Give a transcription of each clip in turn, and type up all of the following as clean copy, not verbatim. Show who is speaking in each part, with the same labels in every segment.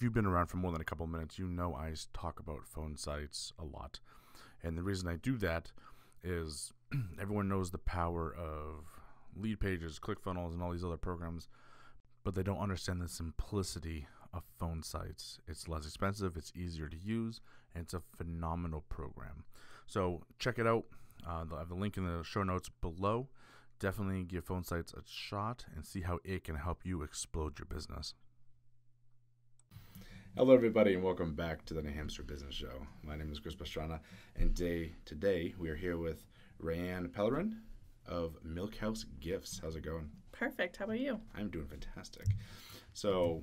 Speaker 1: if you've been around for more than a couple minutes, you know I talk about phone sites a lot. And the reason I do that is everyone knows the power of lead pages, ClickFunnels, and all these other programs, but they don't understand the simplicity of phone sites. It's less expensive, it's easier to use, and it's a phenomenal program. So check it out. They'll have the link in the show notes below. Definitely give phone sites a shot and see how it can help you explode your business. Hello, everybody, and welcome back to the New Hampshire Business Show. My name is Chris Pastrana, and today we are here with Raeann Pellerin of Milkhouse Gifts. How's it going?
Speaker 2: Perfect. How about you?
Speaker 1: I'm doing fantastic. So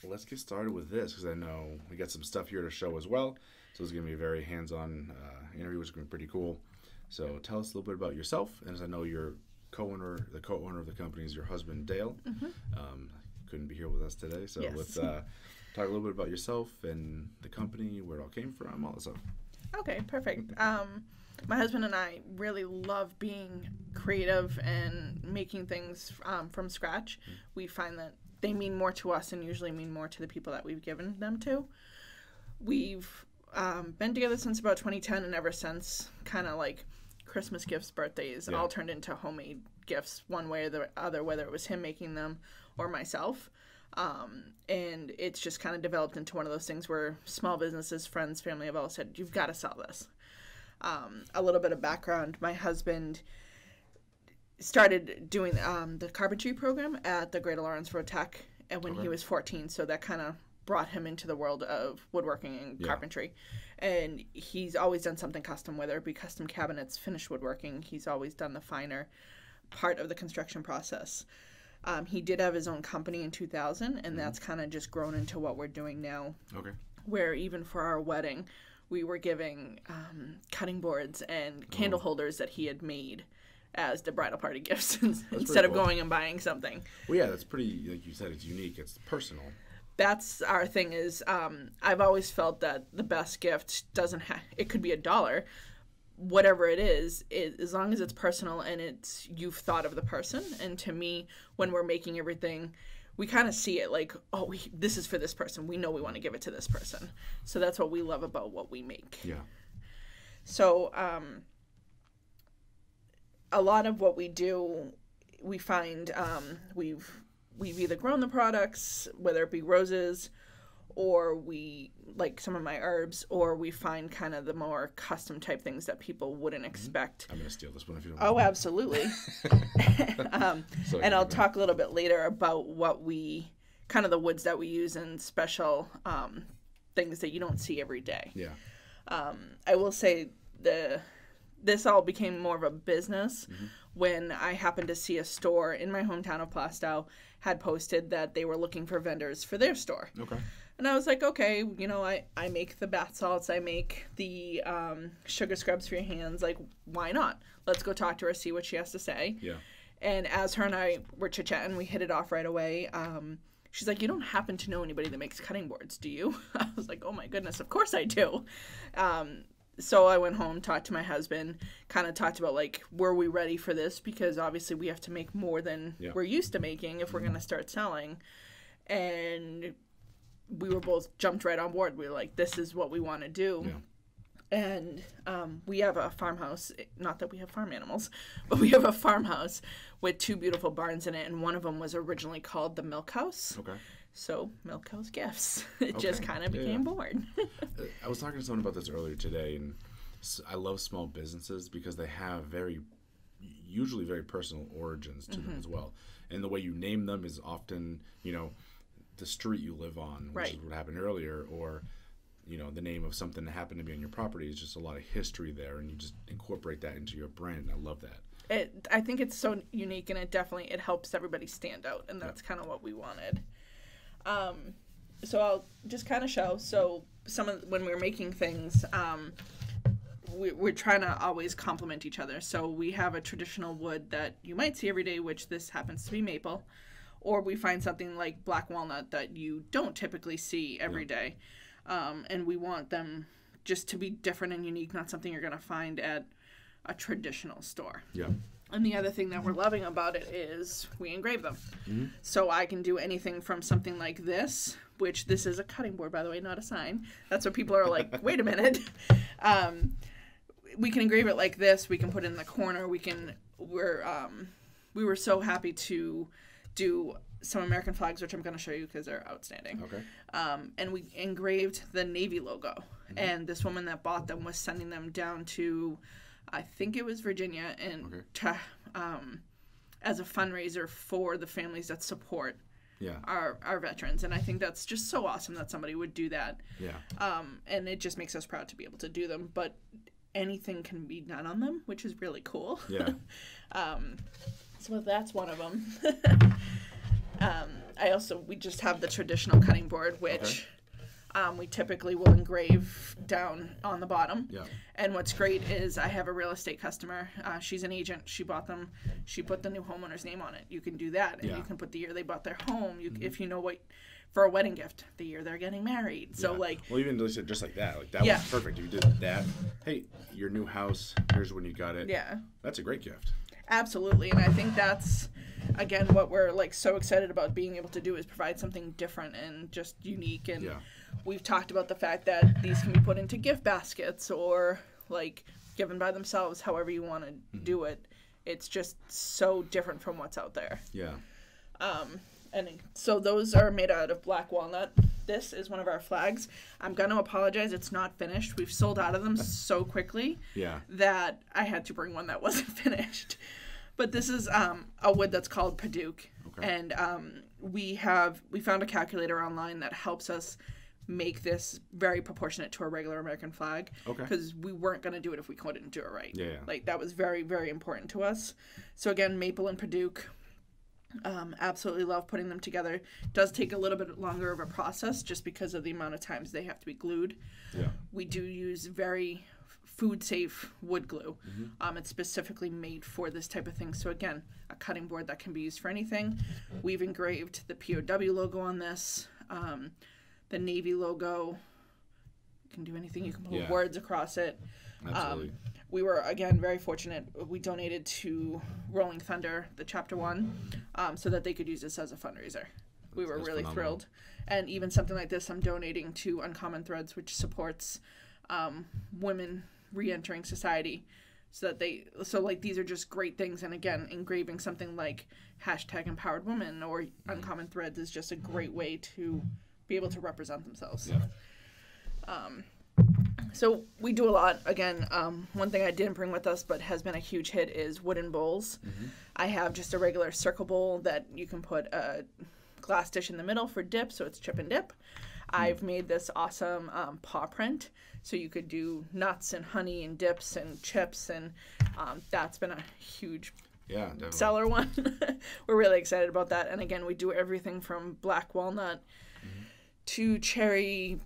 Speaker 1: let's get started with this, because I know we got some stuff here to show as well. So it's going to be a very hands-on interview, which is going to be pretty cool. So tell us a little bit about yourself, and as I know you're the co-owner of the company is your husband, Dale. Mm-hmm. Couldn't be here with us today, so yes. Let's talk a little bit about yourself and the company, where it all came from, all that stuff.
Speaker 2: Okay, perfect. My husband and I really love being creative and making things from scratch. Mm-hmm. We find that they mean more to us and usually mean more to the people that we've given them to. We've been together since about 2010, and ever since, kind of like Christmas gifts, birthdays, all turned into homemade gifts one way or the other, whether it was him making them or myself. And it's just kind of developed into one of those things where small businesses, friends, family have all said, you've got to sell this. A little bit of background, my husband started doing the carpentry program at the Greater Lawrence Road Tech and when he was 14, so that kind of brought him into the world of woodworking and carpentry. And he's always done something custom, whether it be custom cabinets, finished woodworking. He's always done the finer part of the construction process. He did have his own company in 2000, and that's kind of just grown into what we're doing now. Okay. Where even for our wedding, we were giving cutting boards and candle holders that he had made as the bridal party gifts instead of going and buying something.
Speaker 1: Well, yeah, that's pretty, like you said, it's unique. It's personal.
Speaker 2: That's our thing is I've always felt that the best gift it could be $1, whatever it is, as long as it's personal and you've thought of the person. And to me, when we're making everything, we kind of see it like, oh, this is for this person. We know we want to give it to this person. So that's what we love about what we make. Yeah. So a lot of what we do, we find we've either grown the products, whether it be roses, or we like some of my herbs, or we find kind of the more custom type things that people wouldn't expect.
Speaker 1: I'm going to steal this one if you don't mind.
Speaker 2: Oh, absolutely. And I'll talk a little bit later about kind of the woods that we use in special things that you don't see every day. Yeah. I will say this all became more of a business when I happened to see a store in my hometown of Plastow had posted that they were looking for vendors for their store. Okay. And I was like, okay, I make the bath salts, I make the sugar scrubs for your hands. Like, why not? Let's go talk to her, see what she has to say. Yeah. And as her and I were chit-chatting, we hit it off right away. She's like, you don't happen to know anybody that makes cutting boards, do you? I was like, oh my goodness, of course I do. So I went home, talked to my husband, kind of talked about, like, were we ready for this? Because obviously we have to make more than we're used to making if we're going to start selling. And we were both jumped right on board. We were like, this is what we want to do. Yeah. And we have a farmhouse, not that we have farm animals, but we have a farmhouse with 2 beautiful barns in it. And one of them was originally called the Milkhouse. Okay. So, Milkhouse Gifts. It just kind of became born.
Speaker 1: I was talking to someone about this earlier today, and I love small businesses because they have usually very personal origins to them as well. And the way you name them is often, the street you live on, which is what happened earlier, or, the name of something that happened to be on your property. Is just a lot of history there, and you just incorporate that into your brand. I love that.
Speaker 2: I think it's so unique, and it helps everybody stand out, and that's kind of what we wanted. So I'll just kind of show. So when we're making things, we're trying to always complement each other. So we have a traditional wood that you might see every day, which this happens to be maple, or we find something like black walnut that you don't typically see every day. And we want them just to be different and unique, not something you're going to find at a traditional store. Yeah. And the other thing that we're loving about it is we engrave them. So I can do anything from something like this, which this is a cutting board, by the way, not a sign. That's what people are like, wait a minute. We can engrave it like this. We can put it in the corner. We were so happy to do some American flags, which I'm going to show you because they're outstanding.
Speaker 1: Okay.
Speaker 2: And we engraved the Navy logo. And this woman that bought them was sending them down to, I think it was Virginia, and as a fundraiser for the families that support our veterans. And I think that's just so awesome that somebody would do that. And it just makes us proud to be able to do them. But anything can be done on them, which is really cool. So that's one of them. We just have the traditional cutting board, which we typically will engrave down on the bottom. And what's great is I have a real estate customer. She's an agent. She bought them. She put the new homeowner's name on it. You can do that. And you can put the year they bought their home. If you know what, for a wedding gift, the year they're getting married. So like. Well,
Speaker 1: even just like that. Like that was perfect. You did that. Hey, your new house. Here's when you got it. That's a great gift.
Speaker 2: Absolutely. And I think that's, again, what we're like so excited about being able to do is provide something different and just unique. And we've talked about the fact that these can be put into gift baskets or like given by themselves, however you want to do it. It's just so different from what's out there. And so those are made out of black walnut. This is one of our flags. I'm going to apologize. It's not finished. We've sold out of them so quickly that I had to bring one that wasn't finished. But this is a wood that's called Paduke. And we found a calculator online that helps us make this very proportionate to a regular American flag. Because we weren't going to do it if we couldn't do it right. Like that was very, very important to us. So again, maple and Paduke. Absolutely love putting them together. Does take a little bit longer of a process just because of the amount of times they have to be glued. We do use very food safe wood glue. It's specifically made for this type of thing. So again, a cutting board that can be used for anything. We've engraved the POW logo on this, the Navy logo. You can do anything. You can put words across it.
Speaker 1: Absolutely.
Speaker 2: We were, again, very fortunate. We donated to Rolling Thunder, the Chapter 1, so that they could use this as a fundraiser. We were really thrilled. And even something like this, I'm donating to Uncommon Threads, which supports women re-entering society. So these are just great things. And again, engraving something like #EmpoweredWoman or Uncommon Threads is just a great way to be able to represent themselves. So we do a lot. Again, one thing I didn't bring with us but has been a huge hit is wooden bowls. I have just a regular circle bowl that you can put a glass dish in the middle for dip, so it's chip and dip. I've made this awesome paw print, so you could do nuts and honey and dips and chips, and that's been a huge seller one. We're really excited about that. And again, we do everything from black walnut to cherry.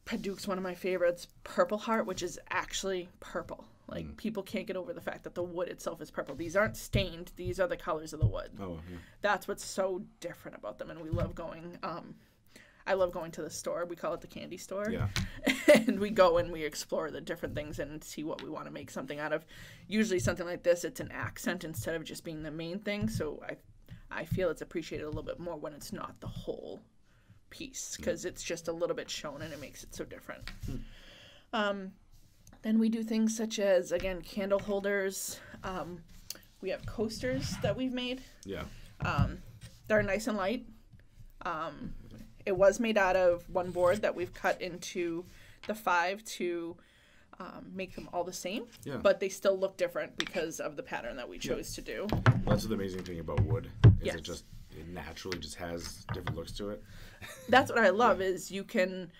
Speaker 2: Paduke's one of my favorites. Purple heart, which is actually purple. Like, people can't get over the fact that the wood itself is purple. These aren't stained. These are the colors of the wood. That's what's so different about them. And we love going, I love going to the store. We call it the candy store. And we go and we explore the different things and see what we want to make something out of. Usually something like this, it's an accent instead of just being the main thing. So I feel it's appreciated a little bit more when it's not the whole piece, because it's just a little bit shown and it makes it so different. Then we do things such as, again, candle holders. We have coasters that we've made. They're nice and light. It was made out of one board that we've cut into the 5 to make them all the same, but they still look different because of the pattern that we chose to do.
Speaker 1: That's the amazing thing about wood, is it naturally just has different looks to it.
Speaker 2: That's what I love, is you can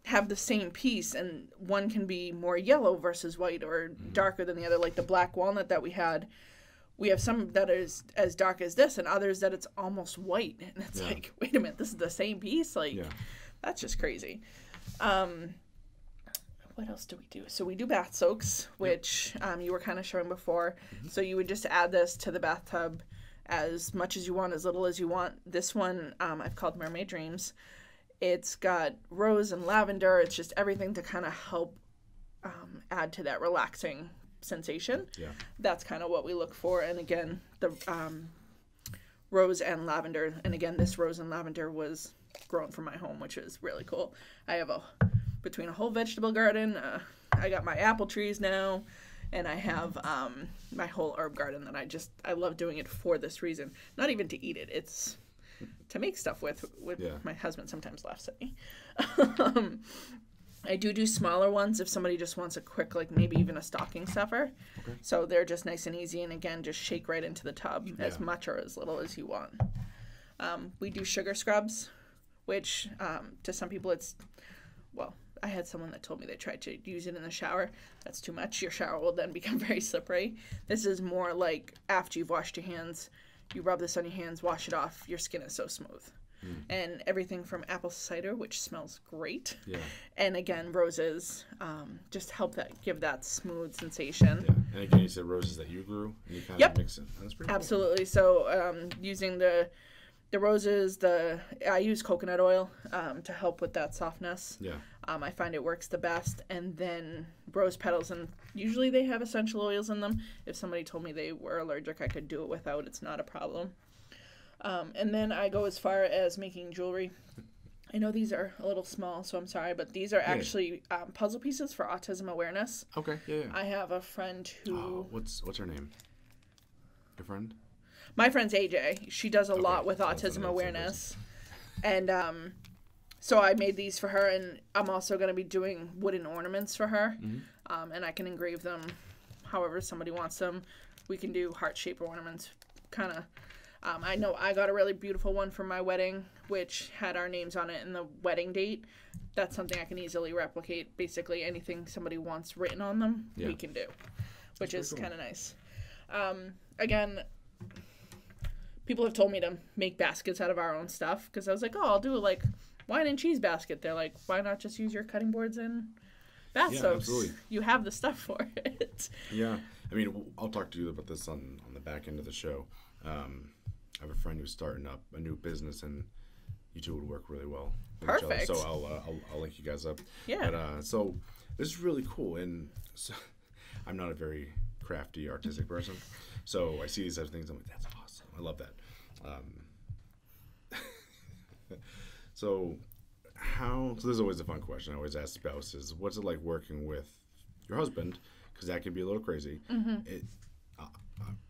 Speaker 2: have the same piece and one can be more yellow versus white or darker than the other. Like the black walnut that we had, we have some that is as dark as this and others that it's almost white. And it's like, wait a minute, this is the same piece? Like, that's just crazy. What else do we do? So we do bath soaks, which you were kind of showing before. So you would just add this to the bathtub as much as you want, as little as you want. This one I've called Mermaid Dreams. It's got rose and lavender. It's just everything to kind of help add to that relaxing sensation.
Speaker 1: Yeah.
Speaker 2: That's kind of what we look for. And again, the rose and lavender. And again, this rose and lavender was grown from my home, which is really cool. I have between a whole vegetable garden, I got my apple trees now, and I have my whole herb garden that I love doing it for this reason. Not even to eat it. It's to make stuff with. My husband sometimes laughs at me. I do smaller ones if somebody just wants a quick, like maybe even a stocking stuffer. Okay. So they're just nice and easy, and again, just shake right into the tub, as much or as little as you want. We do sugar scrubs, which to some people I had someone that told me they tried to use it in the shower. That's too much. Your shower will then become very slippery. This is more like after you've washed your hands, you rub this on your hands, wash it off, your skin is so smooth. And everything from apple cider, which smells great. Yeah. And again, roses just help give that smooth sensation.
Speaker 1: Yeah. And again, you said roses that you grew, and you kind of mix it. That's pretty
Speaker 2: Absolutely.
Speaker 1: Cool.
Speaker 2: So using the roses, I use coconut oil to help with that softness. Yeah. I find it works the best. And then rose petals, and usually they have essential oils in them. If somebody told me they were allergic, I could do it without. It's not a problem. And then I go as far as making jewelry. I know these are a little small, so I'm sorry, but these are actually puzzle pieces for autism awareness.
Speaker 1: Okay, yeah.
Speaker 2: I have a friend who...
Speaker 1: what's her name? Your friend?
Speaker 2: My friend's AJ. She does a lot with autism awareness. And so I made these for her, and I'm also going to be doing wooden ornaments for her. Mm-hmm. And I can engrave them however somebody wants them. We can do heart-shaped ornaments, kind of... I know I got a really beautiful one for my wedding, which had our names on it and the wedding date. That's something I can easily replicate. Basically, anything somebody wants written on them, we can do, which is kind of nice. Again, people have told me to make baskets out of our own stuff, because I was like, I'll do like wine and cheese basket. They're like, why not just use your cutting boards and bath soaps?
Speaker 1: Absolutely.
Speaker 2: You have the stuff for it.
Speaker 1: Yeah. I mean, I'll talk to you about this on the back end of the show. I have a friend who's starting up a new business, and you two would work really well with each other. So I'll link you guys up. Yeah. But, so this is really cool, and so, I'm not a very crafty, artistic person, so I see these types of things. I'm like, that's awesome. I love that. So this is always a fun question I always ask spouses. What's it like working with your husband? Because that can be a little crazy. Mm-hmm.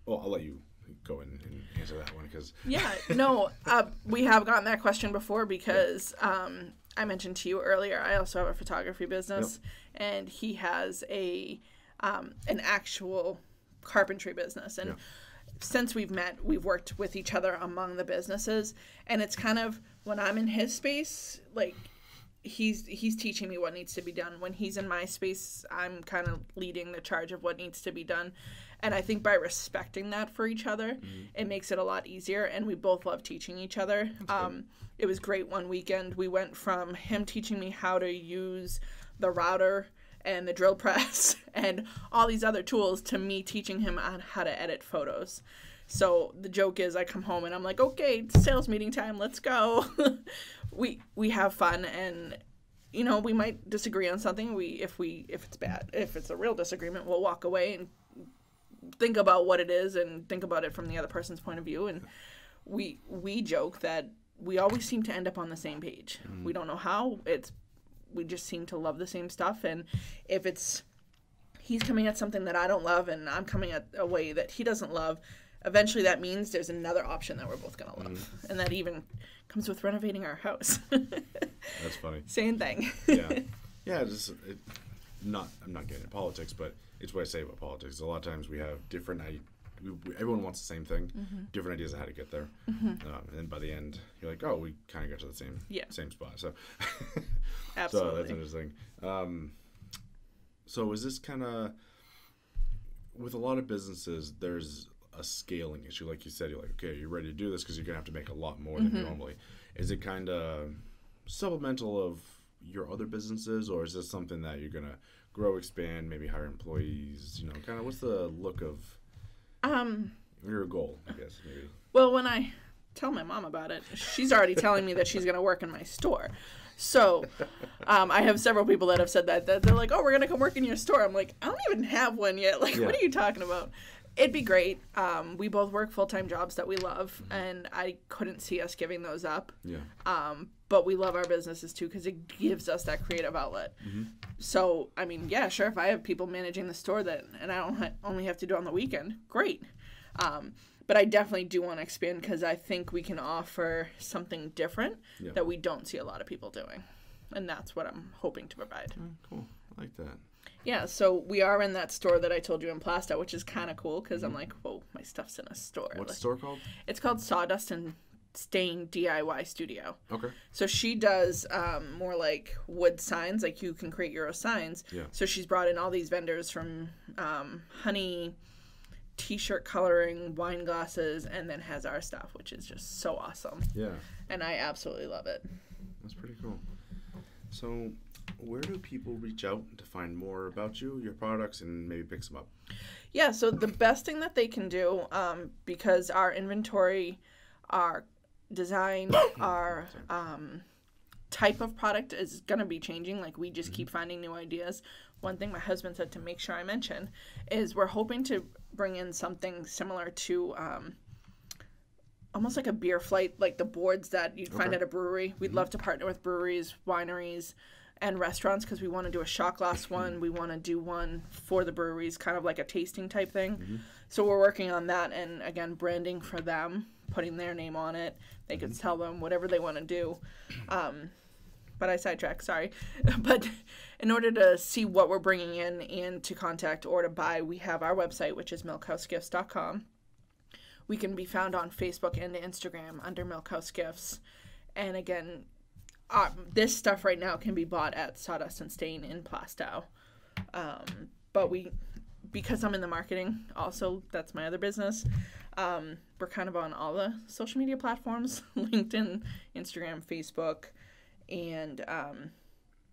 Speaker 1: I'll let you go in and answer that one, because we have gotten that question before, because I mentioned to you earlier, I also have a photography business, and he has an actual carpentry business, and since we've met, we've worked with each other among the businesses, and it's kind of, when I'm in his space, like, he's teaching me what needs to be done. When he's in my space, I'm kind of leading the charge of what needs to be done. And I think by respecting that for each other, it makes it a lot easier. And we both love teaching each other. It was great one weekend. We went from him teaching me how to use the router and the drill press and all these other tools, to me teaching him on how to edit photos. So the joke is, I come home and I'm like, okay, it's sales meeting time, let's go. we have fun, and we might disagree on something. If it's bad, if it's a real disagreement, we'll walk away and think about what it is, and think about it from the other person's point of view. And we joke that we always seem to end up on the same page. We don't know how. We just seem to love the same stuff, and if he's coming at something that I don't love, and I'm coming at a way that he doesn't love, eventually that means there's another option that we're both going to love. And that even comes with renovating our house. That's funny.
Speaker 2: Same thing.
Speaker 1: Yeah, I'm not getting into politics, but it's what I say about politics. A lot of times we have different everyone wants the same thing, different ideas of how to get there. And then by the end, you're like, oh, we kind of got to the same spot. So,
Speaker 2: absolutely.
Speaker 1: So that's interesting. So is this kind of, with a lot of businesses, there's a scaling issue. Like you said, you're like, okay, you're ready to do this because you're going to have to make a lot more than you normally. Is it kind of supplemental of your other businesses, or is this something that you're going to grow, expand, maybe hire employees? Kind of what's the look of your goal, I guess, maybe?
Speaker 2: Well, when I tell my mom about it, she's already telling me that she's going to work in my store. So I have several people that have said that they're like, oh, we're going to come work in your store. I'm like, I don't even have one yet. Like, what are you talking about? It'd be great. We both work full-time jobs that we love, and I couldn't see us giving those up. Yeah. But we love our businesses, too, because it gives us that creative outlet. So, I mean, yeah, sure, if I have people managing the store and I don't only have to do it on the weekend, great. But I definitely do want to expand because I think we can offer something different that we don't see a lot of people doing. And that's what I'm hoping to provide.
Speaker 1: Cool. I like that.
Speaker 2: Yeah, so we are in that store that I told you in Plasta, which is kind of cool because I'm like, whoa, my stuff's in a store.
Speaker 1: What's the store called?
Speaker 2: It's called Sawdust and Stain DIY Studio.
Speaker 1: Okay.
Speaker 2: So she does more like wood signs, like you can create your own signs. Yeah. So she's brought in all these vendors from honey, t-shirt coloring, wine glasses, and then has our stuff, which is just so awesome. Yeah. And I absolutely love it.
Speaker 1: That's pretty cool. So where do people reach out to find more about you, your products, and maybe pick some up?
Speaker 2: Yeah, so the best thing that they can do, because our inventory, our design, our type of product is going to be changing. Like, we just keep finding new ideas. One thing my husband said to make sure I mention is we're hoping to bring in something similar to almost like a beer flight, like the boards that you'd find at a brewery. We'd love to partner with breweries, wineries, and restaurants because we want to do a shot glass one. We want to do one for the breweries, kind of like a tasting type thing. So we're working on that, and again, branding for them, putting their name on it. They could tell them whatever they want to do. But I sidetracked, sorry. But in order to see what we're bringing in and to contact or to buy, we have our website, which is milkhousegifts.com. We can be found on Facebook and Instagram under Milkhouse Gifts. And again, this stuff right now can be bought at Sawdust and Stain in Plastow. But because I'm in the marketing, also, that's my other business, we're kind of on all the social media platforms, LinkedIn, Instagram, Facebook, and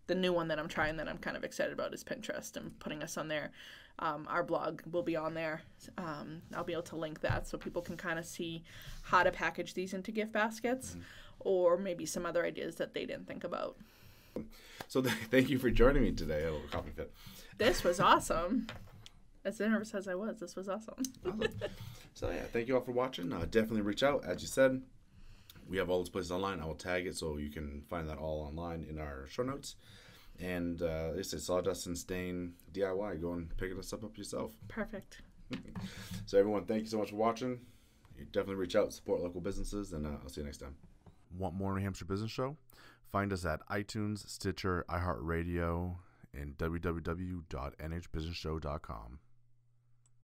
Speaker 2: the new one that I'm trying that I'm kind of excited about is Pinterest and putting us on there. Our blog will be on there. I'll be able to link that so people can kind of see how to package these into gift baskets or maybe some other ideas that they didn't think about.
Speaker 1: So thank you for joining me today. A little coffee fit.
Speaker 2: This was awesome. As nervous as I was, this was awesome.
Speaker 1: So yeah, thank you all for watching. Definitely reach out. As you said, we have all those places online. I will tag it so you can find that all online in our show notes. And it's Sawdust and Stain DIY. Go and pick us up yourself.
Speaker 2: Perfect.
Speaker 1: So everyone, thank you so much for watching. You definitely reach out, support local businesses, and I'll see you next time. Want more New Hampshire Business Show? Find us at iTunes, Stitcher, iHeartRadio, and www.nhbusinessshow.com.